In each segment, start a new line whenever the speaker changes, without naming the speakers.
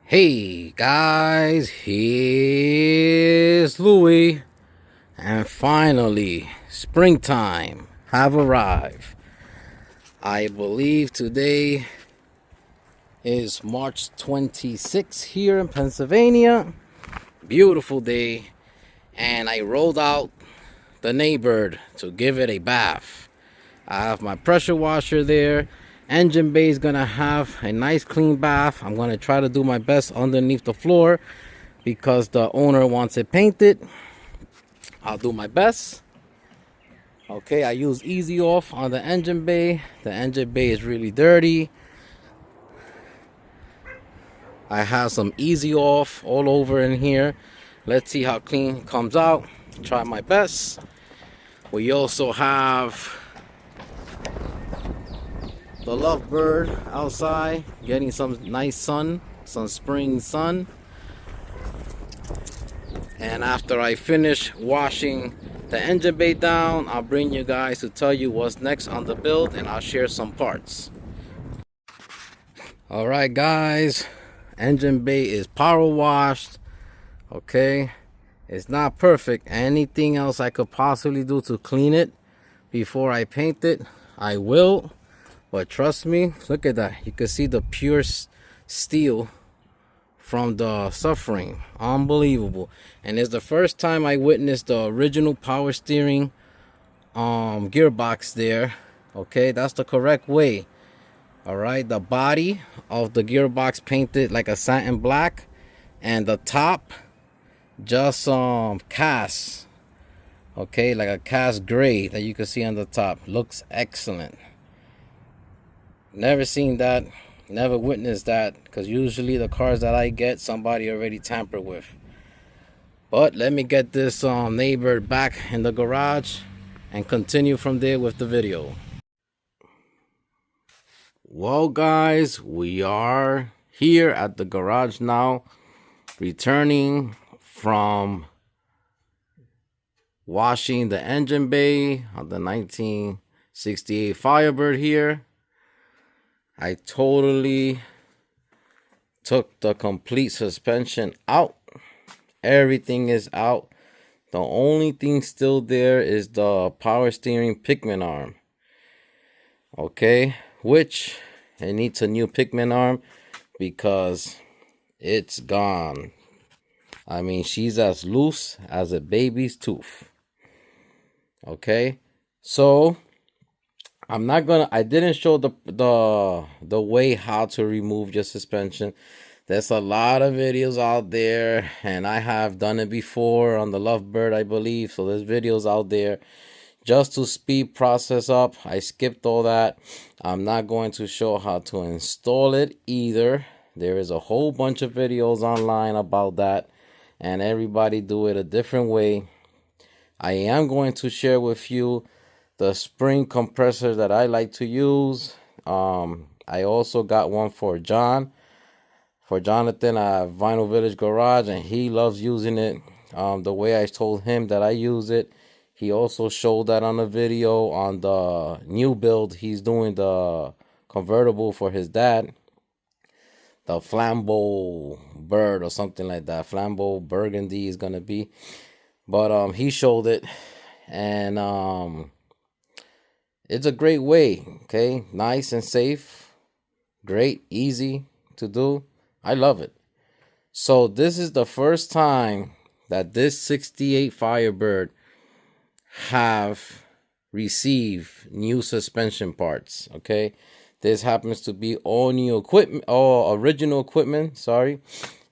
Hey guys, here's Louie, and finally, springtime have arrived. I believe today is March 26th here in Pennsylvania. Beautiful day, and I rolled out the neighbor to give it a bath. I have my pressure washer there. Engine bay is gonna have a nice clean bath. I'm gonna try to do my best underneath the floor because the owner wants it painted. I'll do my best. Okay, I use easy off on the engine bay. The engine bay is really dirty. I have some easy off all over in here. Let's see how clean it comes out. Try my best. We also have the lovebird outside getting some nice sun, some spring sun. And after I finish washing the engine bay down, I'll bring you guys to tell you what's next on the build, and I'll share some parts. All right guys, engine bay is power washed. Okay, it's not perfect. Anything else I could possibly do to clean it before I paint it, I will. But trust me, look at that. You can see the pure steel from the subframe. Unbelievable. And it's the first time I witnessed the original power steering gearbox there. Okay, that's the correct way. All right, the body of the gearbox painted like a satin black, and the top just cast. Okay, like a cast gray that you can see on the top. Looks excellent. Never seen that, never witnessed that, because usually the cars that I get, somebody already tampered with. But let me get this neighbor back in the garage and continue from there with the video. Well guys, we are here at the garage now, returning from washing the engine bay on the 1968 Firebird here. I totally took the complete suspension out. Everything is out. The only thing still there is the power steering pigment arm. Okay, which it needs a new pigment arm because it's gone. I mean, she's as loose as a baby's tooth. Okay, so I didn't show the way how to remove your suspension. There's a lot of videos out there, and I have done it before on the Lovebird, I believe. So there's videos out there just to speed process up. I skipped all that. I'm not going to show how to install it either. There is a whole bunch of videos online about that, and everybody do it a different way. I am going to share with you the spring compressor that I like to use. I also got one for Jonathan at Vinyl Village Garage, and he loves using it the way I told him that I use it. He also showed that on a video on the new build. He's doing the convertible for his dad, the Flambeau Bird or something like that. Flambeau Burgundy is gonna be, but he showed it, and it's a great way. Okay, nice and safe, great, easy to do. I love it. So this is the first time that this 68 Firebird have received new suspension parts. Okay, this happens to be all new equipment, all original equipment, sorry.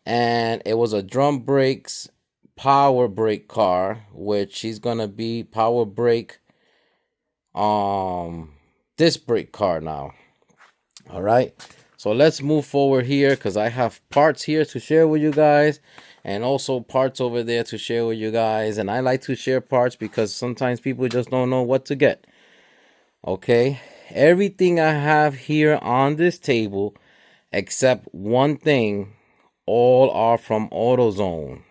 And it was a drum brakes power brake car, which she's gonna be power brake disc brake car now. All right, so let's move forward here because I have parts here to share with you guys, and also parts over there to share with you guys. And I like to share parts because sometimes people just don't know what to get. Okay, everything I have here on this table except one thing, all are from AutoZone.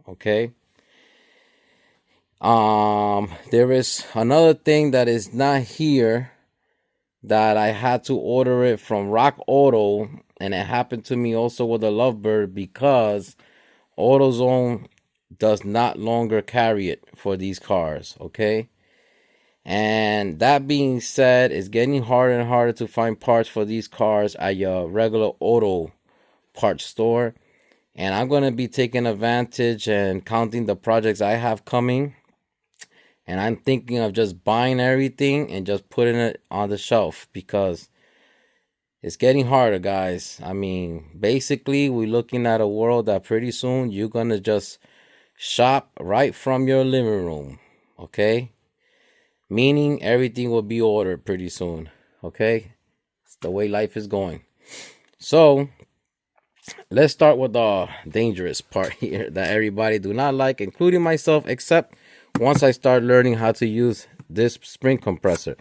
Okay, there is another thing that is not here that I had to order it from Rock Auto, and it happened to me also with the Lovebird because AutoZone does not longer carry it for these cars, okay? And that being said, it's getting harder and harder to find parts for these cars at your regular auto parts store. And I'm going to be taking advantage and counting the projects I have coming. And I'm thinking of just buying everything and just putting it on the shelf because it's getting harder, guys. I mean, basically, we're looking at a world that pretty soon you're going to just shop right from your living room, okay? Meaning everything will be ordered pretty soon, okay? It's the way life is going. So, let's start with the dangerous part here that everybody do not like, including myself, except once I start learning how to use this spring compressor.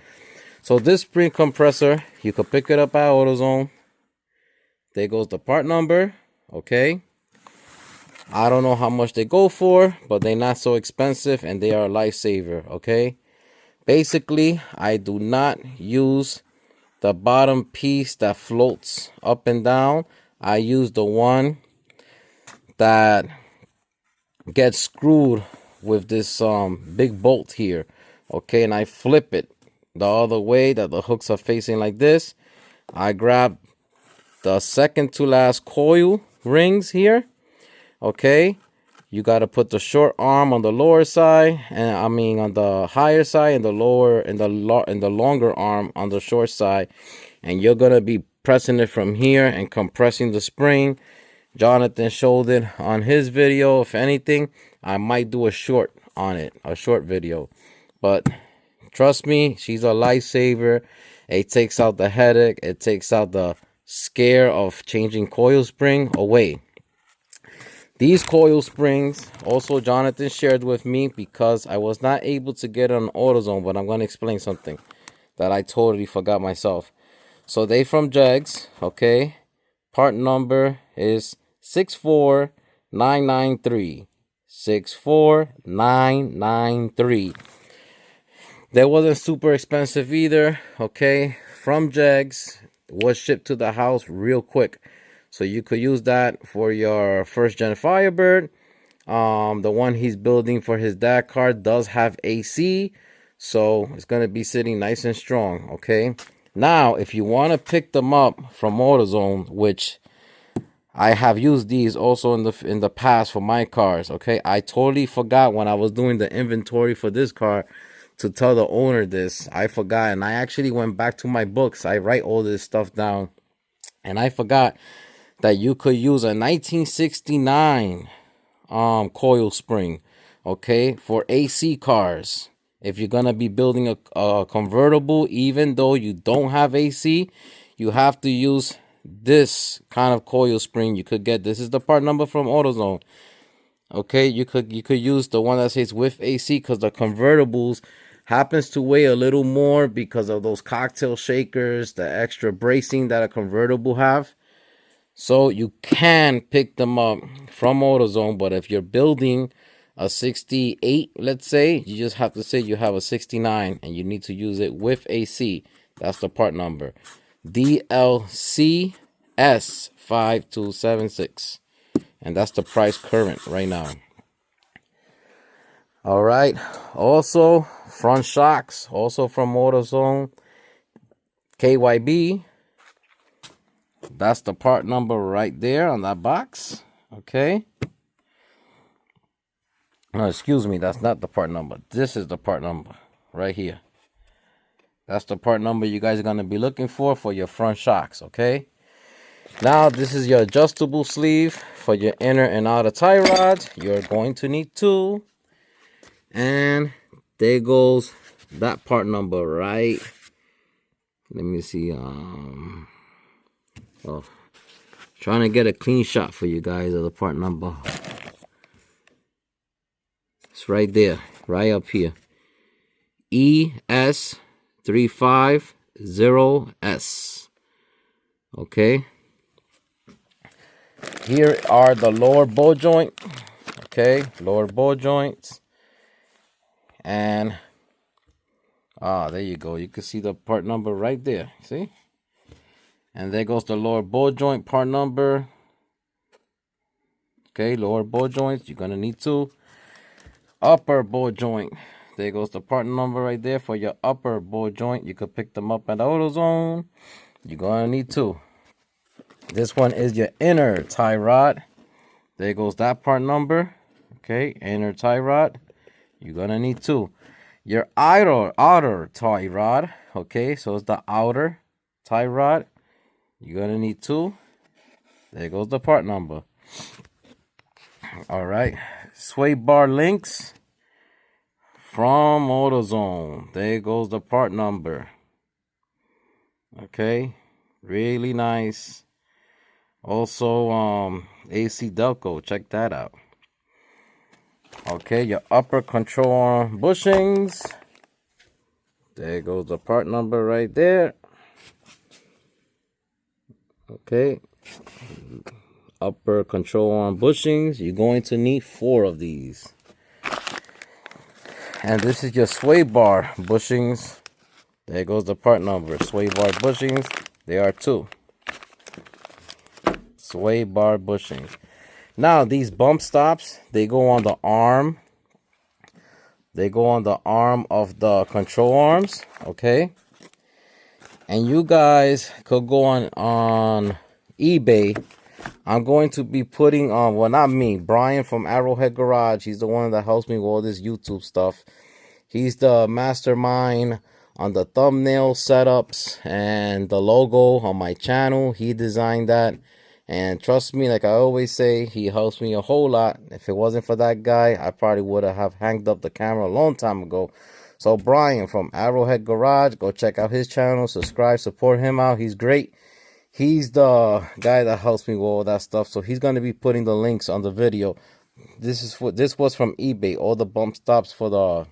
So this spring compressor, you can pick it up at AutoZone. There goes the part number, okay? I don't know how much they go for, but they're not so expensive and they are a lifesaver, okay? Basically, I do not use the bottom piece that floats up and down. I use the one that gets screwed with this big bolt here, okay? And I flip it the other way that the hooks are facing like this. I grab the second to last coil rings here, okay? You got to put the short arm on the lower side, and I mean on the higher side, and the lower and the longer arm on the short side, and you're gonna be pressing it from here and compressing the spring. Jonathan showed it on his video. If anything, I might do a short on it, a short video, but trust me, she's a lifesaver. It takes out the headache. It takes out the scare of changing coil spring away. These coil springs, also Jonathan shared with me because I was not able to get on AutoZone, but I'm going to explain something that I totally forgot myself. So they from Jegs, okay? Part number is 64993. 64993. They wasn't super expensive either, okay? From Jegs, was shipped to the house real quick. So you could use that for your first gen Firebird. The one he's building for his dad car does have AC, so it's gonna be sitting nice and strong, okay? Now, if you want to pick them up from AutoZone, which I have used these also in the past for my cars, okay? I totally forgot when I was doing the inventory for this car to tell the owner this. I forgot, and I actually went back to my books. I write all this stuff down, and I forgot that you could use a 1969 coil spring, okay, for AC cars. If you're gonna be building a convertible, even though you don't have AC, you have to use this kind of coil spring. You could get, this is the part number from AutoZone, okay? You could use the one that says with AC, because the convertibles happens to weigh a little more because of those cocktail shakers, the extra bracing that a convertible have. So you can pick them up from AutoZone, but if you're building a 68, let's say, you just have to say you have a 69 and you need to use it with AC. That's the part number. DLCS5276. And that's the price current right now. All right. Also, front shocks, also from AutoZone. KYB. That's the part number right there on that box. Okay. No, excuse me. That's not the part number. This is the part number right here. That's the part number you guys are going to be looking for your front shocks. Okay. Now, this is your adjustable sleeve for your inner and outer tie rods. You're going to need two. And there goes that part number, right? Let me see. Oh, trying to get a clean shot for you guys of the part number. It's right there, right up here. ES350S. Okay. Here are the lower ball joint. Okay, lower ball joints. And Ah, there you go. You can see the part number right there. See? And there goes the lower ball joint part number. Okay, lower ball joints. You're going to need 2. Upper ball joint. There goes the part number right there for your upper ball joint. You could pick them up at AutoZone. You're going to need 2. This one is your inner tie rod. There goes that part number. Okay, inner tie rod. You're going to need 2. Your outer tie rod. Okay, so it's the outer tie rod. You're going to need 2. There goes the part number. All right. Sway bar links from AutoZone. There goes the part number. Okay. Really nice. Also, AC Delco. Check that out. Okay. Your upper control arm bushings. There goes the part number right there. Okay. Upper control arm bushings. You're going to need 4 of these. And this is your sway bar bushings. There goes the part number. Sway bar bushings. They are 2. Sway bar bushings. Now these bump stops, they go on the arm. They go on the arm of the control arms. Okay. And you guys could go on eBay. I'm going to be putting on, well, not me, Brian from Arrowhead Garage. He's the one that helps me with all this YouTube stuff. He's the mastermind on the thumbnail setups and the logo on my channel. He designed that. And trust me, like I always say, he helps me a whole lot. If it wasn't for that guy, I probably would have hanged up the camera a long time ago. So Brian from Arrowhead Garage, go check out his channel, subscribe, support him out. He's great. He's the guy that helps me with all that stuff. So he's going to be putting the links on the video. This was from eBay. All the bump stops for the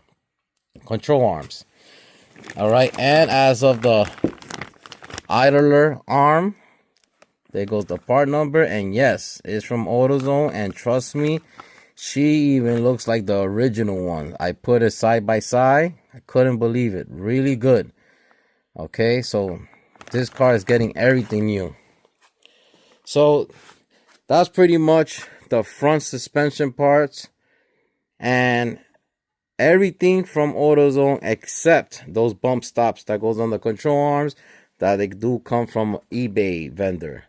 control arms. All right. And as of the idler arm, there goes the part number. And yes, it's from AutoZone. And trust me, she even looks like the original one. I put it side by side. I couldn't believe it. Really good. Okay. So this car is getting everything new. So that's pretty much the front suspension parts and everything from AutoZone except those bump stops that goes on the control arms that they do come from eBay vendor.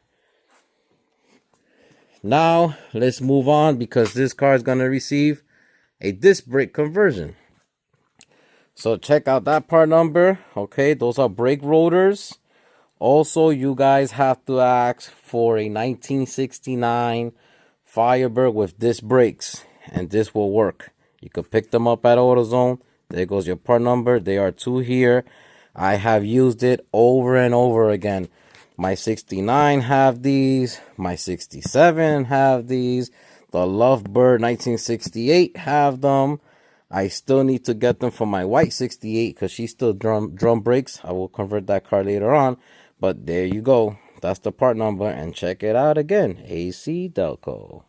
Now let's move on because this car is going to receive a disc brake conversion. So check out that part number. Okay, those are brake rotors. Also, you guys have to ask for a 1969 Firebird with disc brakes, and this will work. You can pick them up at AutoZone. There goes your part number. They are 2 here. I have used it over and over again. My 69 have these. My 67 have these. The Lovebird 1968 have them. I still need to get them for my white 68 because she's still drum brakes. I will convert that car later on. But there you go. That's the part number. And check it out again. AC Delco.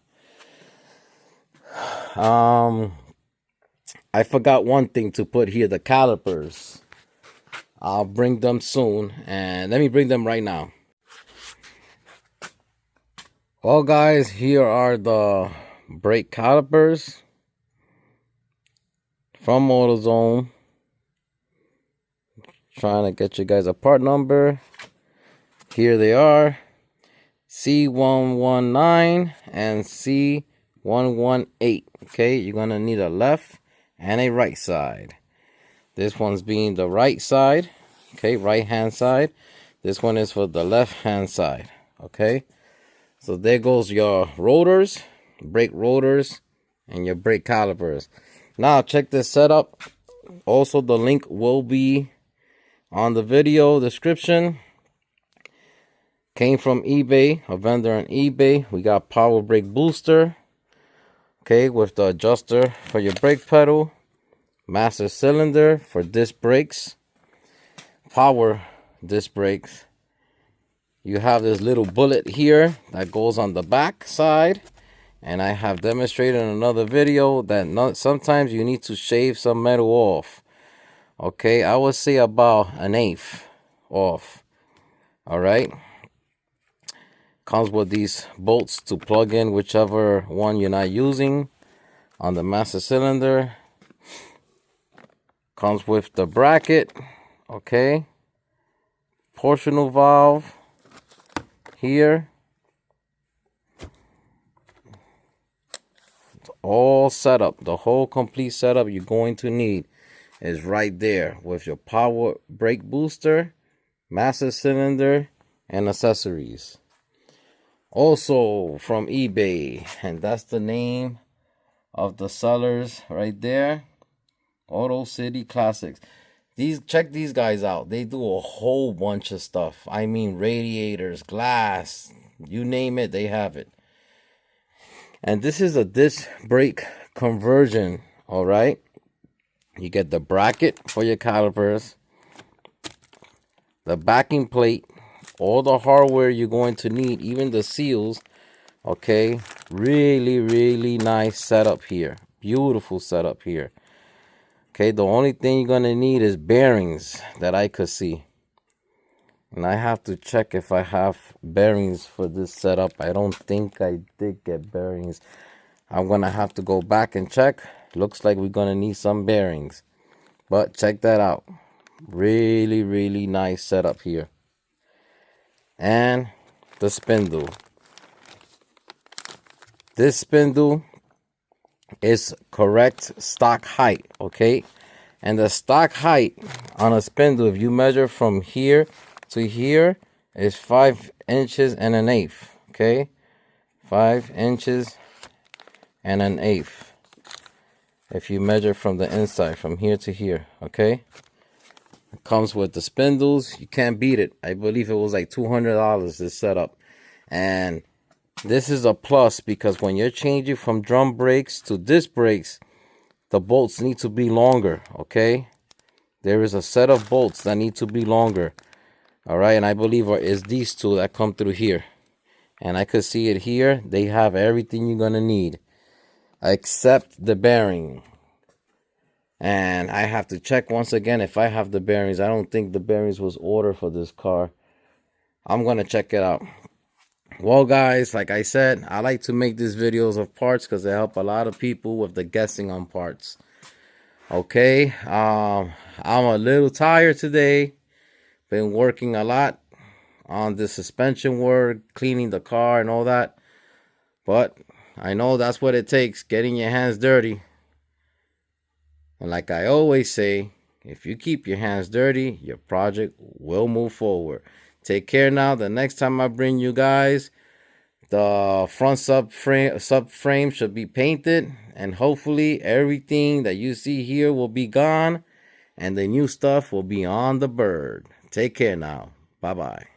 I forgot one thing to put here. The calipers. I'll bring them soon. And let me bring them right now. Well, guys, here are the brake calipers from AutoZone. Trying to get you guys a part number. Here they are, C119 and C118. Okay, you're going to need a left and a right side. This one's being the right side. Okay, right hand side. This one is for the left hand side. Okay, so there goes your rotors, brake rotors, and your brake calipers. Now check this setup. Also, the link will be on the video description. Came from eBay, a vendor on eBay. We got power brake booster. Okay, with the adjuster for your brake pedal. Master cylinder for disc brakes. Power disc brakes. You have this little bullet here that goes on the back side. And I have demonstrated in another video that sometimes you need to shave some metal off. Okay, I would say about an eighth off. All right. Comes with these bolts to plug in whichever one you're not using on the master cylinder. Comes with the bracket. Okay. Portional valve here. It's all set up. The whole complete setup you're going to need is right there with your power brake booster, master cylinder, and accessories. Also from eBay, and that's the name of the sellers right there. Auto City Classics. Check these guys out. They do a whole bunch of stuff. I mean, radiators, glass, you name it, they have it. And this is a disc brake conversion. All right. You get the bracket for your calipers, the backing plate, all the hardware you're going to need, even the seals. Okay, really nice setup here. Beautiful setup here. Okay, the only thing you're gonna need is bearings that I could see, and I have to check if I have bearings for this setup. I don't think I did get bearings. I'm gonna have to go back and check. Looks like we're gonna need some bearings, but check that out. Really nice setup here. And the spindle. This spindle is correct stock height, okay? And the stock height on a spindle, if you measure from here to here, is 5 inches and an eighth, okay? 5 inches and an eighth. If you measure from the inside, from here to here, okay? It comes with the spindles. You can't beat it. I believe it was like $200 this setup. And this is a plus because when you're changing from drum brakes to disc brakes, the bolts need to be longer, okay? There is a set of bolts that need to be longer. All right, and I believe it's these two that come through here. And I could see it here. They have everything you're going to need except the bearing. And I have to check once again if I have the bearings. I don't think the bearings was ordered for this car. I'm going to check it out. Well, guys, like I said, I like to make these videos of parts because they help a lot of people with the guessing on parts. Okay, I'm a little tired today. Been working a lot on the suspension work, cleaning the car and all that. But I know that's what it takes, getting your hands dirty. And like I always say, if you keep your hands dirty, your project will move forward. Take care now. The next time I bring you guys, the front subframe should be painted. And hopefully everything that you see here will be gone. And the new stuff will be on the bird. Take care now. Bye-bye.